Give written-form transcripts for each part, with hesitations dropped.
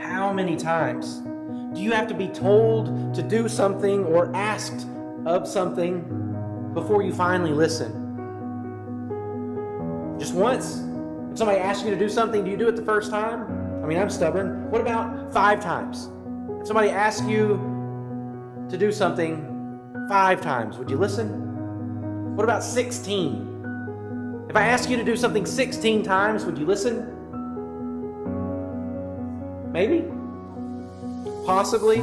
How many times do you have to be told to do something or asked of something before you finally listen? Just once? If somebody asks you to do something, do you do it the first time? I mean, I'm stubborn. What about 5 times? If somebody asks you to do something 5 times, would you listen? What about 16? If I ask you to do something 16 times, would you listen? Maybe? Possibly?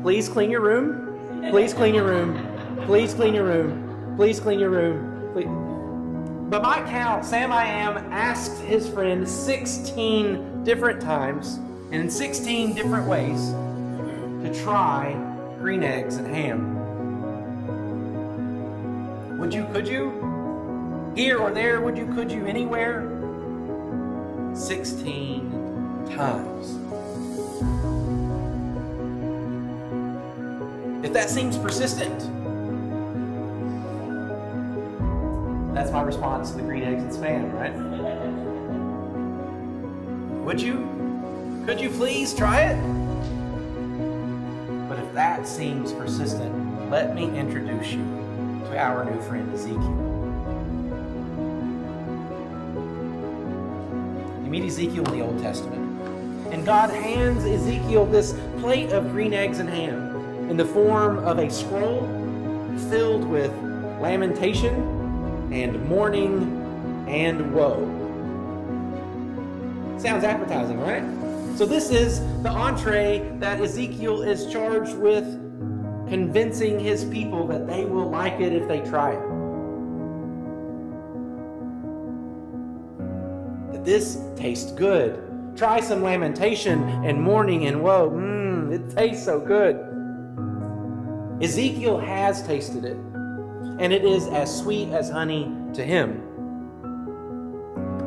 Please clean your room. Please clean your room. Please clean your room. Please clean your room. Please. By my count, Sam I Am asked his friend 16 different times and in 16 different ways to try green eggs and ham. Would you, could you? Here or there, would you, could you, anywhere? 16 times. If that seems persistent, that's my response to the green eggs and spam, right? Would you? Could you please try it? But if that seems persistent, let me introduce you to our new friend Ezekiel. You meet Ezekiel in the Old Testament, and God hands Ezekiel this plate of green eggs and ham in the form of a scroll filled with lamentation and mourning and woe. Sounds appetizing, right? So this is the entree that Ezekiel is charged with convincing his people that they will like it if they try it. That this tastes good. Try some lamentation and mourning and woe. It tastes so good. Ezekiel has tasted it, and it is as sweet as honey to him.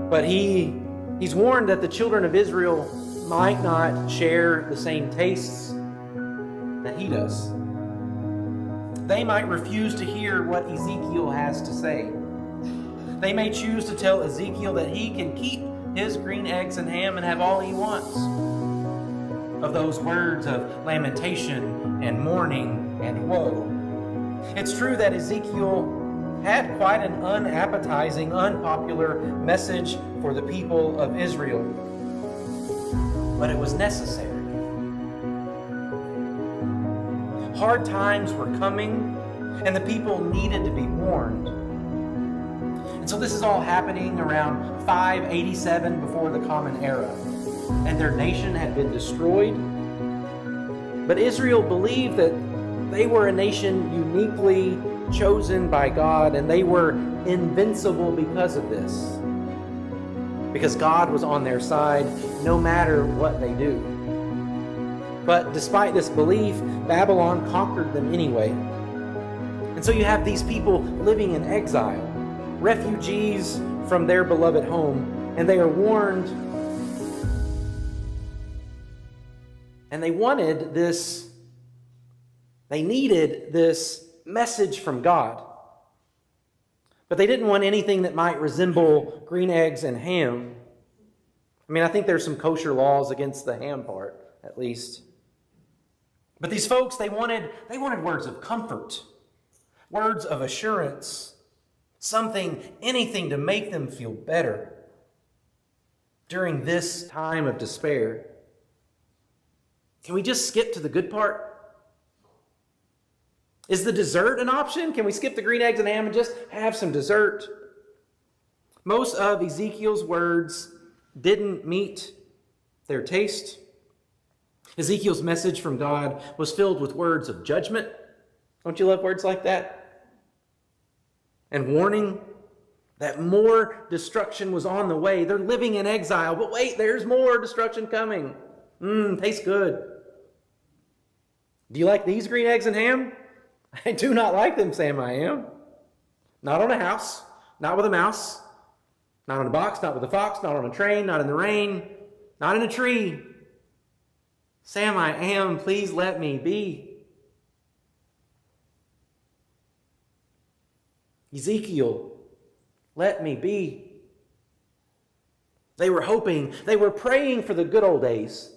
But he's warned that the children of Israel might not share the same tastes that he does. They might refuse to hear what Ezekiel has to say. They may choose to tell Ezekiel that he can keep his green eggs and ham and have all he wants of those words of lamentation and mourning and woe. It's true that Ezekiel had quite an unappetizing, unpopular message for the people of Israel, but it was necessary. Hard times were coming, and the people needed to be warned. And so this is all happening around 587 before the Common Era, and their nation had been destroyed. But Israel believed that they were a nation uniquely chosen by God, and they were invincible because of this. Because God was on their side no matter what they do. But despite this belief, Babylon conquered them anyway. And so you have these people living in exile, refugees from their beloved home, and they are warned. And they wanted this, they needed this message from God. But they didn't want anything that might resemble green eggs and ham. I mean, I think there's some kosher laws against the ham part, at least. But these folks, they wanted words of comfort, words of assurance, anything to make them feel better during this time of despair. Can we just skip to the good part? Is the dessert an option? Can we skip the green eggs and ham and just have some dessert? Most of Ezekiel's words didn't meet their taste. Ezekiel's message from God was filled with words of judgment. Don't you love words like that? And warning that more destruction was on the way. They're living in exile, but wait, there's more destruction coming. Tastes good. Do you like these green eggs and ham? I do not like them, Sam I Am. Not on a house, not with a mouse, not on a box, not with a fox, not on a train, not in the rain, not in a tree. Sam I Am, please let me be. Ezekiel, let me be. They were hoping, they were praying for the good old days.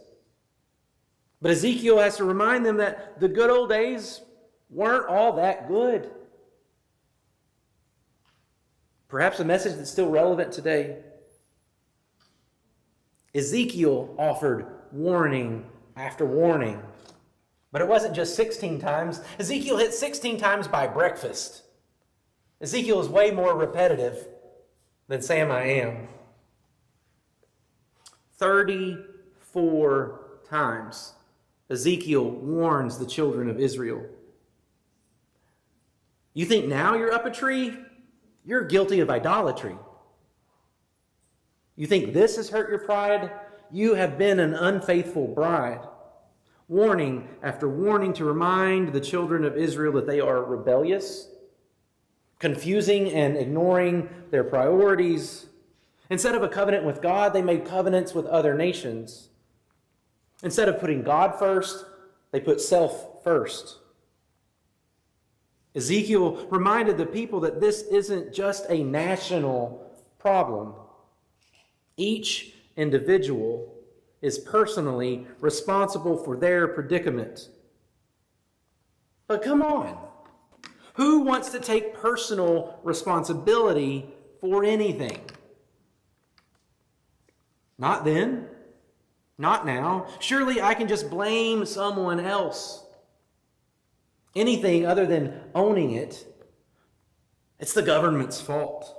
But Ezekiel has to remind them that the good old days weren't all that good. Perhaps a message that's still relevant today. Ezekiel offered warning after warning. But it wasn't just 16 times. Ezekiel hit 16 times by breakfast. Ezekiel is way more repetitive than Sam I Am. 34 times Ezekiel warns the children of Israel. You think now you're up a tree? You're guilty of idolatry. You think this has hurt your pride? You have been an unfaithful bride. Warning after warning to remind the children of Israel that they are rebellious, confusing and ignoring their priorities. Instead of a covenant with God, they made covenants with other nations. Instead of putting God first, they put self first. Ezekiel reminded the people that this isn't just a national problem. Each individual is personally responsible for their predicament. But come on, who wants to take personal responsibility for anything? Not then, not now. Surely I can just blame someone else. Anything other than owning it, it's the government's fault.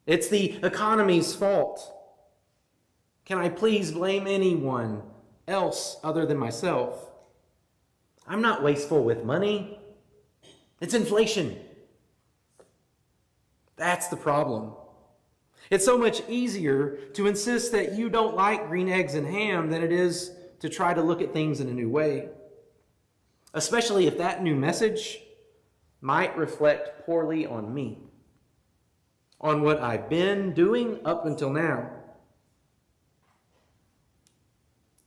It's the economy's fault. Can I please blame anyone else other than myself? I'm not wasteful with money. It's inflation. That's the problem. It's so much easier to insist that you don't like green eggs and ham than it is to try to look at things in a new way. Especially if that new message might reflect poorly on me, on what I've been doing up until now.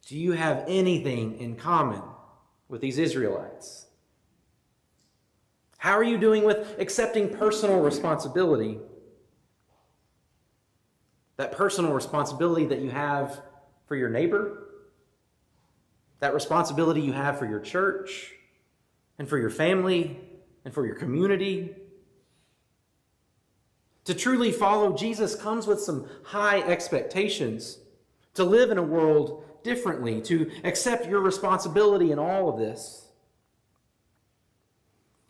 Do you have anything in common with these Israelites? How are you doing with accepting personal responsibility? That personal responsibility that you have for your neighbor, that responsibility you have for your church and for your family and for your community. To truly follow Jesus comes with some high expectations. To live in a world differently, to accept your responsibility in all of this.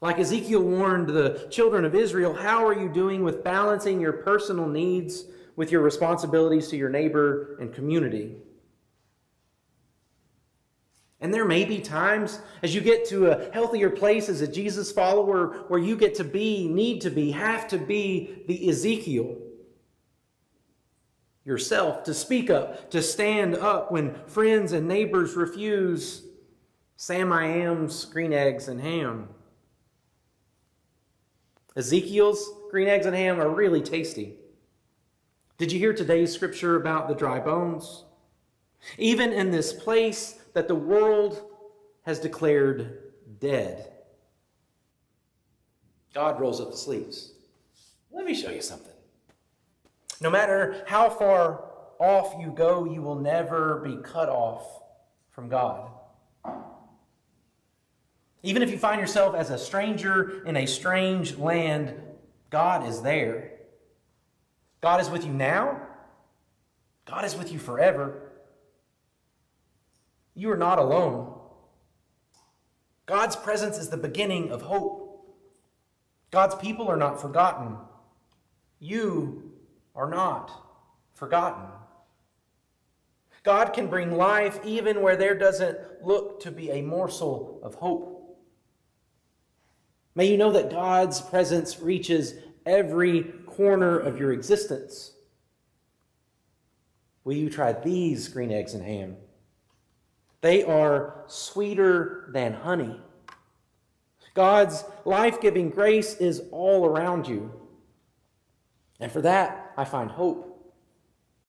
Like Ezekiel warned the children of Israel, how are you doing with balancing your personal needs with your responsibilities to your neighbor and community? And there may be times as you get to a healthier place as a Jesus follower where you get to be, need to be, have to be the Ezekiel yourself, to speak up, to stand up when friends and neighbors refuse Sam I Am's green eggs and ham. Ezekiel's green eggs and ham are really tasty. Did you hear today's scripture about the dry bones? Even in this place that the world has declared dead, God rolls up the sleeves. Let me show you something. No matter how far off you go, you will never be cut off from God. Even if you find yourself as a stranger in a strange land, God is there. God is with you now. God is with you forever. You are not alone. God's presence is the beginning of hope. God's people are not forgotten. You are not forgotten. God can bring life even where there doesn't look to be a morsel of hope. May you know that God's presence reaches every corner of your existence. Will you try these green eggs and ham? They are sweeter than honey. God's life-giving grace is all around you. And for that, I find hope.